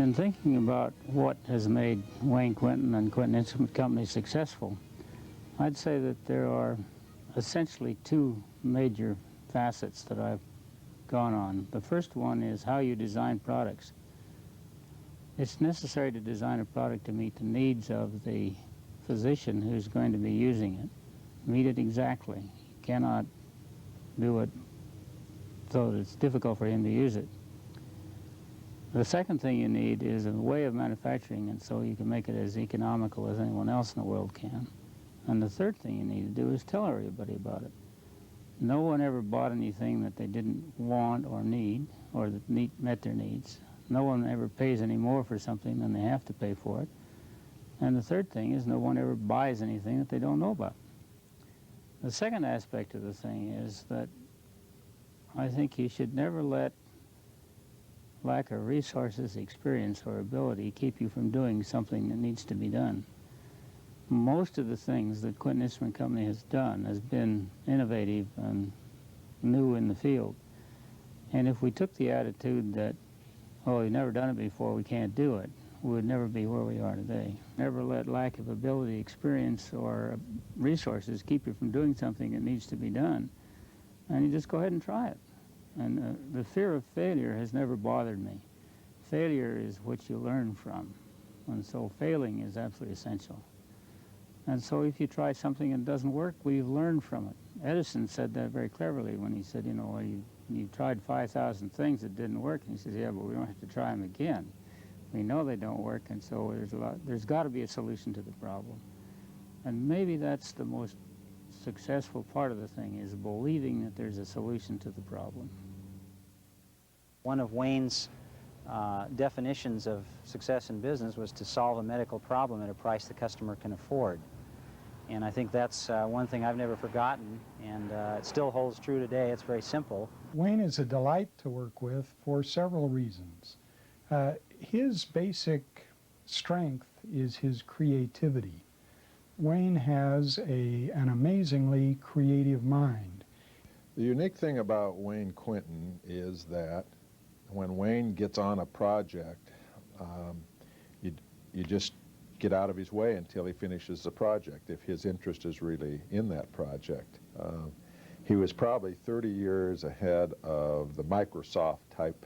In thinking about what has made Wayne Quinton and Quinton Instrument Company successful, I'd say that there are essentially two major facets that I've gone on. The first one is how you design products. It's necessary to design a product to meet the needs of the physician who's going to be using it. Meet it exactly. You cannot do it so that it's difficult for him to use it. The second thing you need is a way of manufacturing it so you can make it as economical as anyone else in the world can. And the third thing you need to do is tell everybody about it. No one ever bought anything that they didn't want or need, or that met their needs. No one ever pays any more for something than they have to pay for it. And the third thing is no one ever buys anything that they don't know about. The second aspect of the thing is that I think you should never let lack of resources, experience, or ability keep you from doing something that needs to be done. Most of the things that Quinton Instrument Company has done has been innovative and new in the field. And if we took the attitude that, oh, we've never done it before, we can't do it, we would never be where we are today. Never let lack of ability, experience, or resources keep you from doing something that needs to be done. And you just go ahead and try it. And the fear of failure has never bothered me. Failure is what you learn from. And so failing is absolutely essential. And so if you try something and it doesn't work, we've learned from it. Edison said that very cleverly when he said, you know, you tried 5,000 things that didn't work. And he says, yeah, but we don't have to try them again. We know they don't work, and so there's got to be a solution to the problem. And maybe that's the most successful part of the thing, is believing that there's a solution to the problem. One of Wayne's definitions of success in business was to solve a medical problem at a price the customer can afford. And I think that's one thing I've never forgotten, and it still holds true today. It's very simple. Wayne is a delight to work with for several reasons. His basic strength is his creativity. Wayne has an amazingly creative mind. The unique thing about Wayne Quinton is that when Wayne gets on a project, you just get out of his way until he finishes the project, if his interest is really in that project. He was probably 30 years ahead of the Microsoft type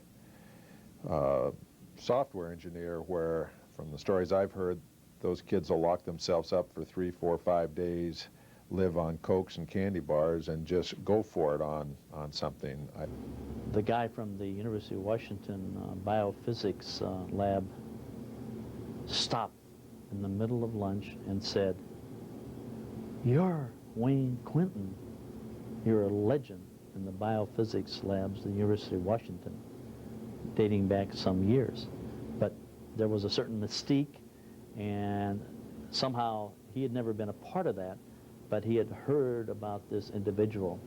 software engineer, where, from the stories I've heard, those kids will lock themselves up for 3, 4, 5 days, live on Cokes and candy bars, and just go for it on something. The guy from the University of Washington biophysics lab stopped in the middle of lunch and said, "You're Wayne Quinton. You're a legend in the biophysics labs at the University of Washington," dating back some years. But there was a certain mystique, and somehow he had never been a part of that, but he had heard about this individual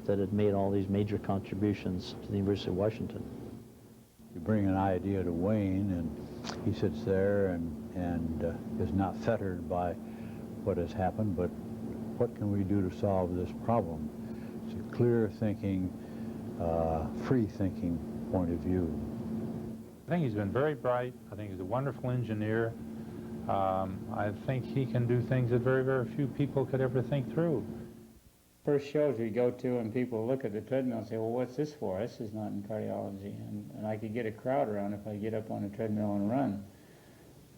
that had made all these major contributions to the University of Washington. You bring an idea to Wayne, and he sits there and is not fettered by what has happened, but what can we do to solve this problem? It's a clear thinking, free thinking point of view. I think he's been very bright. I think he's a wonderful engineer. I think he can do things that very, very few people could ever think through. First shows we go to and people look at the treadmill and say, well, what's this for? This is not in cardiology. And I could get a crowd around if I get up on a treadmill and run.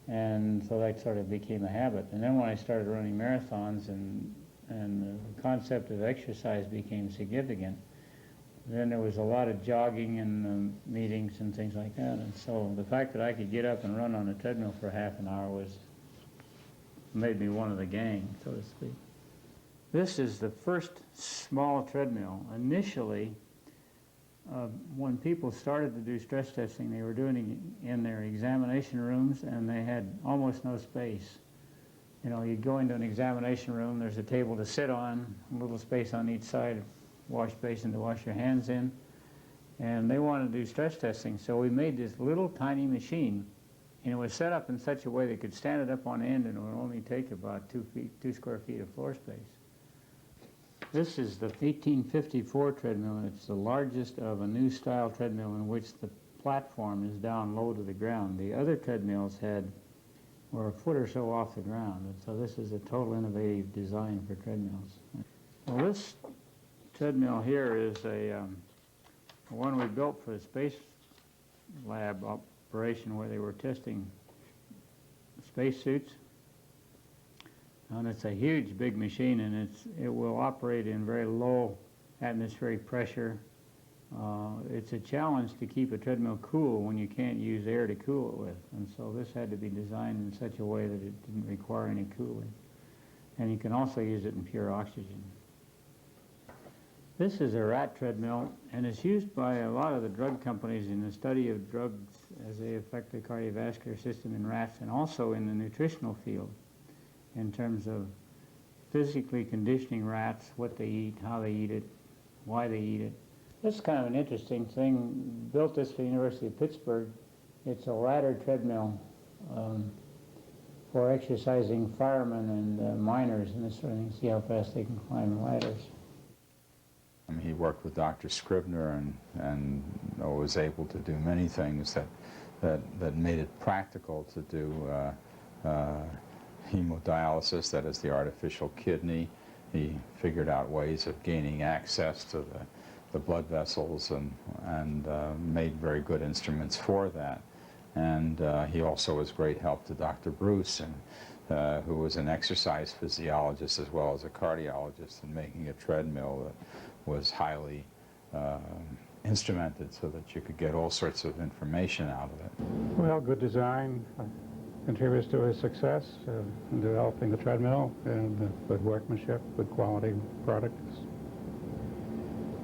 And so that sort of became a habit. And then when I started running marathons and the concept of exercise became significant, then there was a lot of jogging and meetings and things like that. And so the fact that I could get up and run on a treadmill for half an hour made me one of the gang, so to speak. This is the first small treadmill. Initially, when people started to do stress testing, they were doing it in their examination rooms, and they had almost no space. You know, you'd go into an examination room, there's a table to sit on, a little space on each side, wash basin to wash your hands in, and they wanted to do stress testing, so we made this little tiny machine, and it was set up in such a way they could stand it up on end, and it would only take about 2 square feet of floor space. This is the 1854 treadmill, and it's the largest of a new style treadmill in which the platform is down low to the ground. The other treadmills were a foot or so off the ground, and so this is a total innovative design for treadmills. Well, this treadmill here is one we built for the space lab operation where they were testing spacesuits. And it's a huge, big machine, and it will operate in very low atmospheric pressure. It's a challenge to keep a treadmill cool when you can't use air to cool it with, and so this had to be designed in such a way that it didn't require any cooling. And you can also use it in pure oxygen. This is a rat treadmill, and it's used by a lot of the drug companies in the study of drugs as they affect the cardiovascular system in rats, and also in the nutritional field in terms of physically conditioning rats, what they eat, how they eat it, why they eat it. This is kind of an interesting thing. Built this for the University of Pittsburgh. It's a ladder treadmill for exercising firemen and miners and this sort of thing, see how fast they can climb ladders. He worked with Dr. Scribner and was able to do many things that made it practical to do hemodialysis, that is the artificial kidney. He figured out ways of gaining access to the blood vessels and made very good instruments for that. And he also was great help to Dr. Bruce, who was an exercise physiologist as well as a cardiologist, in making a treadmill that was highly instrumented so that you could get all sorts of information out of it. Well, good design contributes to his success in developing the treadmill, and good workmanship, good quality products.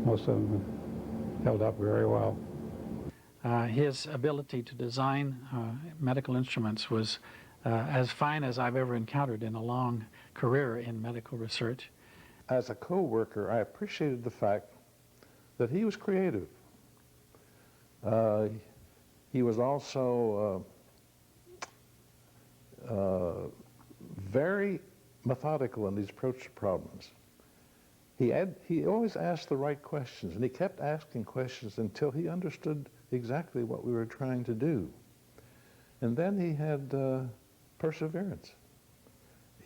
Most of them held up very well. His ability to design medical instruments was as fine as I've ever encountered in a long career in medical research. As a co-worker, I appreciated the fact that he was creative. He was also very methodical in his approach to problems. He always asked the right questions, and he kept asking questions until he understood exactly what we were trying to do. And then he had perseverance.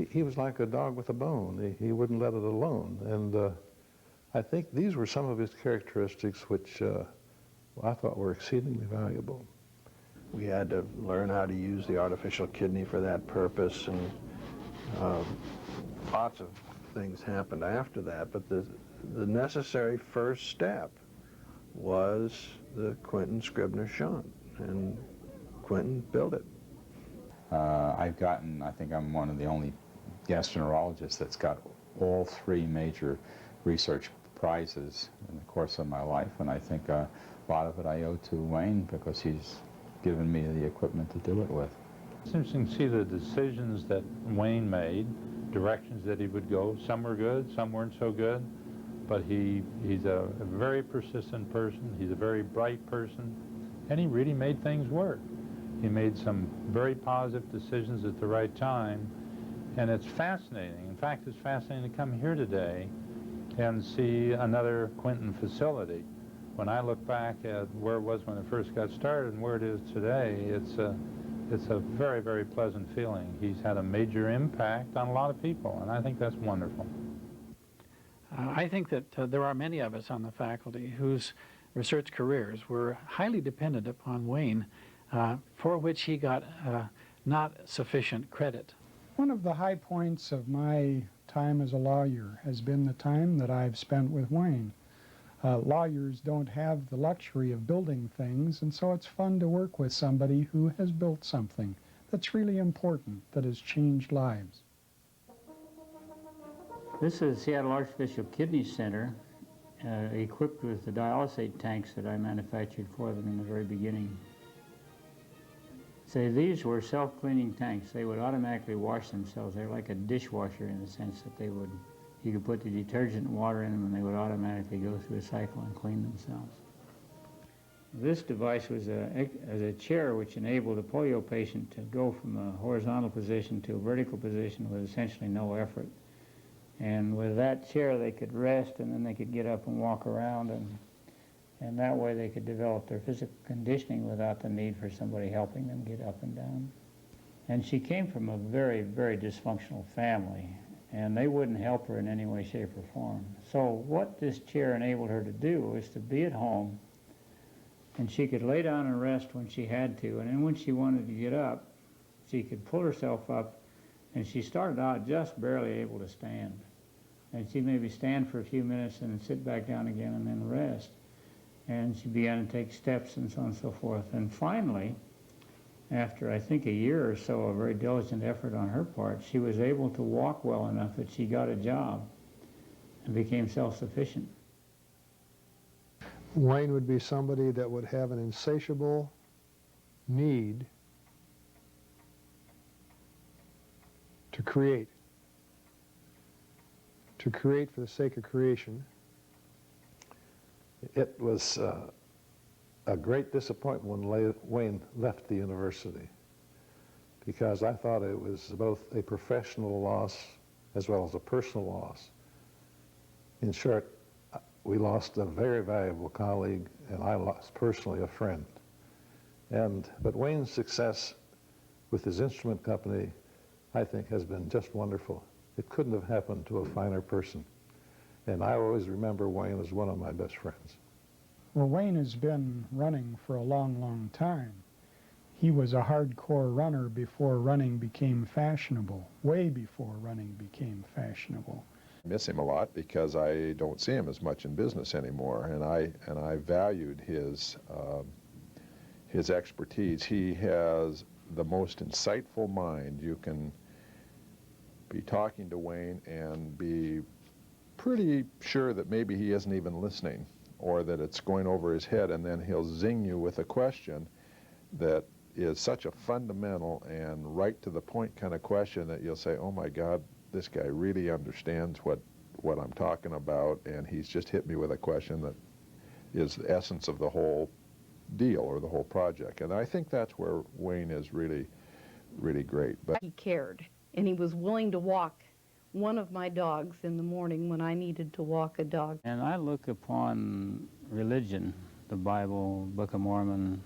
He was like a dog with a bone. He wouldn't let it alone. And I think these were some of his characteristics which I thought were exceedingly valuable. We had to learn how to use the artificial kidney for that purpose, and lots of things happened after that, but the necessary first step was the Quinton Scribner shunt, and Quinton built it. I think I'm one of the only gastroenterologists that's got all three major research prizes in the course of my life, and I think a lot of it I owe to Wayne, because he's given me the equipment to do it with. It's interesting to see the decisions that Wayne made, directions that he would go. Some were good, some weren't so good, but he's a very persistent person, he's a very bright person, and he really made things work. He made some very positive decisions at the right time, and it's fascinating. In fact, it's fascinating to come here today and see another Quinton facility. When I look back at where it was when it first got started and where it is today, it's a very, very pleasant feeling. He's had a major impact on a lot of people, and I think that's wonderful. I think that there are many of us on the faculty whose research careers were highly dependent upon Wayne, for which he got not sufficient credit. One of the high points of my time as a lawyer has been the time that I've spent with Wayne. Lawyers don't have the luxury of building things, and so it's fun to work with somebody who has built something that's really important, that has changed lives. This is Seattle Artificial Kidney Center, equipped with the dialysate tanks that I manufactured for them in the very beginning. So these were self-cleaning tanks. They would automatically wash themselves. They're like a dishwasher in the sense that you could put the detergent and water in them and they would automatically go through a cycle and clean themselves. This device was a chair which enabled a polio patient to go from a horizontal position to a vertical position with essentially no effort. And with that chair they could rest, and then they could get up and walk around, and And that way they could develop their physical conditioning without the need for somebody helping them get up and down. And she came from a very, very dysfunctional family, and they wouldn't help her in any way, shape, or form. So what this chair enabled her to do was to be at home, and she could lay down and rest when she had to, and then when she wanted to get up, she could pull herself up, and she started out just barely able to stand. And she'd maybe stand for a few minutes and then sit back down again and then rest. And she began to take steps and so on and so forth. And finally, after I think a year or so of very diligent effort on her part, she was able to walk well enough that she got a job and became self-sufficient. Wayne would be somebody that would have an insatiable need to create for the sake of creation. It was a great disappointment when Wayne left the university, because I thought it was both a professional loss as well as a personal loss. In short, we lost a very valuable colleague, and I lost personally a friend. But Wayne's success with his instrument company, I think, has been just wonderful. It couldn't have happened to a finer person. And I always remember Wayne as one of my best friends. Well, Wayne has been running for a long, long time. He was a hardcore runner before running became fashionable, way before running became fashionable. I miss him a lot because I don't see him as much in business anymore, and I valued his expertise. He has the most insightful mind. You can be talking to Wayne and be pretty sure that maybe he isn't even listening, or that it's going over his head, and then he'll zing you with a question that is such a fundamental and right to the point kind of question that you'll say, oh my God, this guy really understands what I'm talking about, and he's just hit me with a question that is the essence of the whole deal or the whole project. And I think that's where Wayne is really, really great. But he cared, and he was willing to walk one of my dogs in the morning when I needed to walk a dog. And I look upon religion, the Bible, Book of Mormon,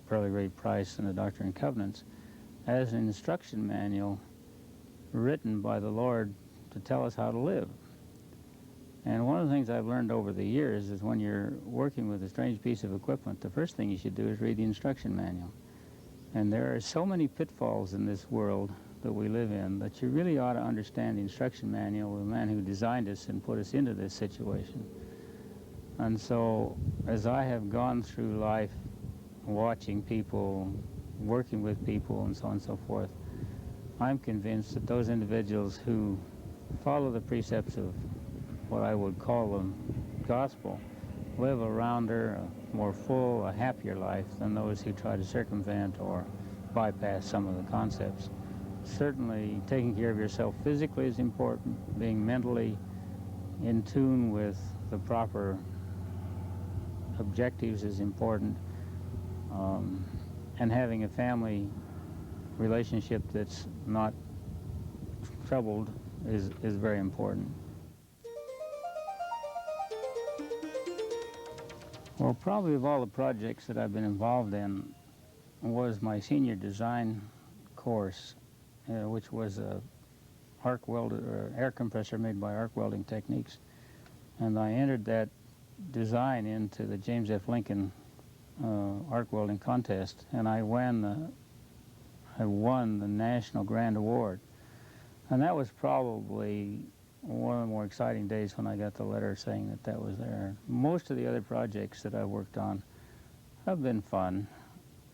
Pearl of Great Price, and the Doctrine and Covenants, as an instruction manual written by the Lord to tell us how to live. And one of the things I've learned over the years is when you're working with a strange piece of equipment, the first thing you should do is read the instruction manual. And there are so many pitfalls in this world that we live in that you really ought to understand the instruction manual of the man who designed us and put us into this situation. And so as I have gone through life watching people, working with people, and so on and so forth, I'm convinced that those individuals who follow the precepts of what I would call the gospel live a rounder, a more full, a happier life than those who try to circumvent or bypass some of the concepts. Certainly taking care of yourself physically is important, being mentally in tune with the proper objectives is important, and having a family relationship that's not troubled is very important. Well, probably of all the projects that I've been involved in was my senior design course, which was a arc welder, or air compressor made by arc welding techniques. And I entered that design into the James F. Lincoln arc welding contest, and I won the National Grand Award. And that was probably one of the more exciting days when I got the letter saying that that was there. Most of the other projects that I've worked on have been fun,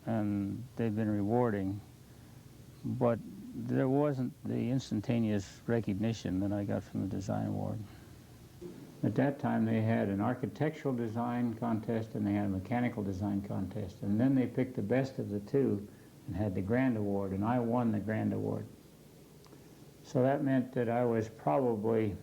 and they've been rewarding, but there wasn't the instantaneous recognition that I got from the design award. At that time they had an architectural design contest and they had a mechanical design contest, and then they picked the best of the two and had the grand award, and I won the grand award. So that meant that I was probably,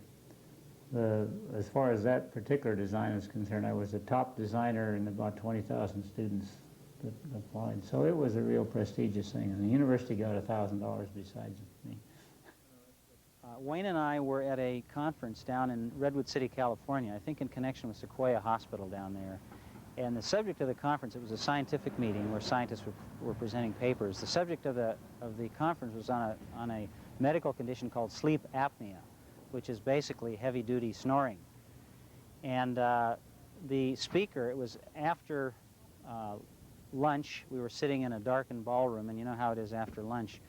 as far as that particular design is concerned, I was the top designer in about 20,000 students that applied. So it was a real prestigious thing, and the university got $1,000 besides me. Wayne and I were at a conference down in Redwood City, California, I think in connection with Sequoia Hospital down there. And the subject of the conference, it was a scientific meeting where scientists were presenting papers. The subject of the conference was on a medical condition called sleep apnea, which is basically heavy-duty snoring. And the speaker, it was after lunch. We were sitting in a darkened ballroom, and you know how it is after lunch.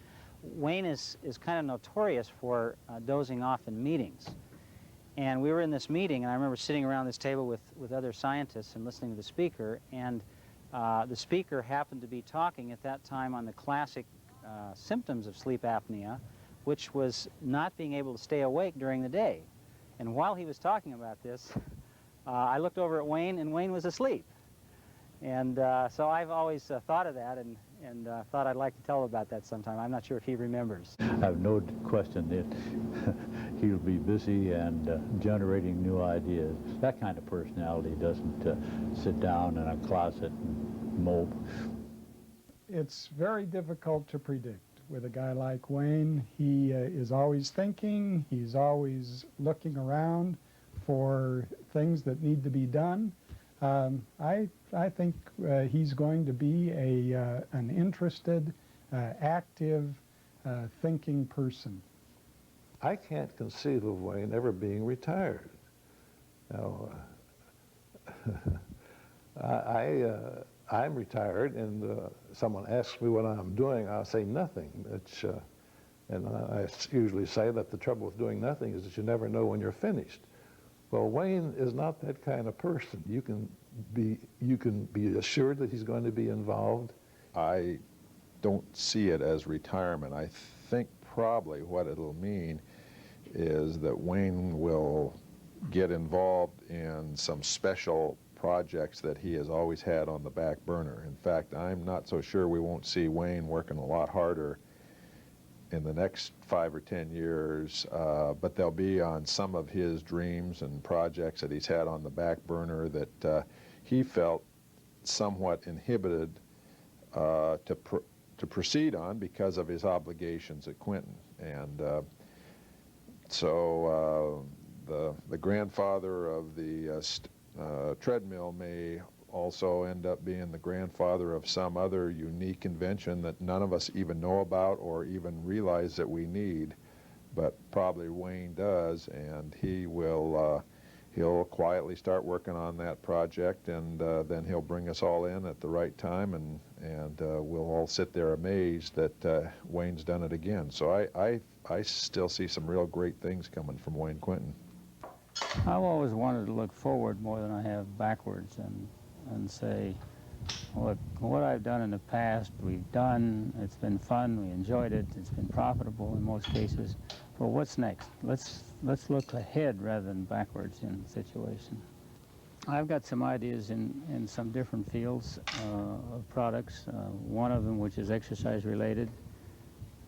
Wayne is kind of notorious for dozing off in meetings. And we were in this meeting, and I remember sitting around this table with other scientists and listening to the speaker, and the speaker happened to be talking at that time on the classic symptoms of sleep apnea, which was not being able to stay awake during the day. And while he was talking about this, I looked over at Wayne, and Wayne was asleep. And so I've always thought of that, and thought I'd like to tell about that sometime. I'm not sure if he remembers. I have no question that he'll be busy and generating new ideas. That kind of personality doesn't sit down in a closet and mope. It's very difficult to predict with a guy like Wayne. He is always thinking, he's always looking around for things that need to be done. I think he's going to be an interested, active, thinking person. I can't conceive of Wayne ever being retired. Now, I'm retired, and someone asks me what I'm doing, I'll say nothing. And I usually say that the trouble with doing nothing is that you never know when you're finished. Well, Wayne is not that kind of person. You can be assured that he's going to be involved. I don't see it as retirement. I think probably what it'll mean is that Wayne will get involved in some special projects that he has always had on the back burner. In fact, I'm not so sure we won't see Wayne working a lot harder in the next 5 or 10 years, but they'll be on some of his dreams and projects that he's had on the back burner that he felt somewhat inhibited to proceed on because of his obligations at Quinton. And so the grandfather of the treadmill may also end up being the grandfather of some other unique invention that none of us even know about or even realize that we need, but probably Wayne does, and he'll quietly start working on that project, and then he'll bring us all in at the right time, and we'll all sit there amazed that Wayne's done it again. So I still see some real great things coming from Wayne Quinton. I've always wanted to look forward more than I have backwards, and say, look, what I've done in the past, we've done, it's been fun, we enjoyed it, it's been profitable in most cases. But what's next? Let's look ahead rather than backwards in the situation. I've got some ideas in some different fields of products, one of them which is exercise related,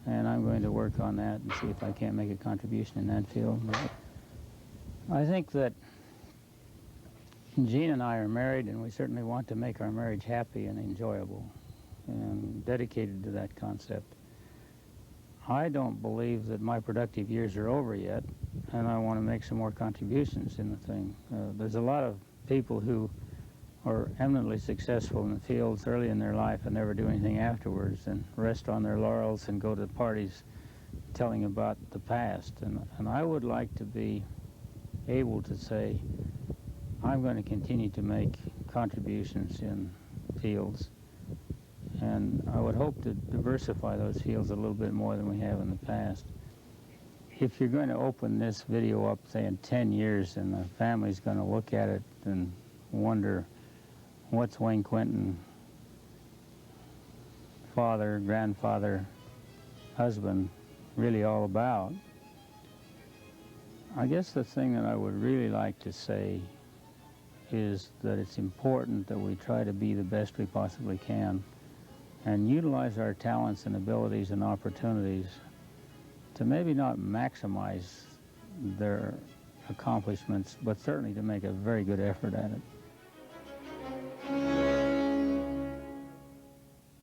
and I'm going to work on that and see if I can't make a contribution in that field. I think that Jean and I are married, and we certainly want to make our marriage happy and enjoyable and dedicated to that concept. I don't believe that my productive years are over yet, and I want to make some more contributions in the thing. There's a lot of people who are eminently successful in the fields early in their life and never do anything afterwards and rest on their laurels and go to parties telling about the past. And I would like to be able to say, I'm going to continue to make contributions in fields, and I would hope to diversify those fields a little bit more than we have in the past. If you're going to open this video up, say, in 10 years, and the family's going to look at it and wonder, what's Wayne Quinton, father, grandfather, husband, really all about? I guess the thing that I would really like to say is that it's important that we try to be the best we possibly can and utilize our talents and abilities and opportunities to maybe not maximize their accomplishments, but certainly to make a very good effort at it.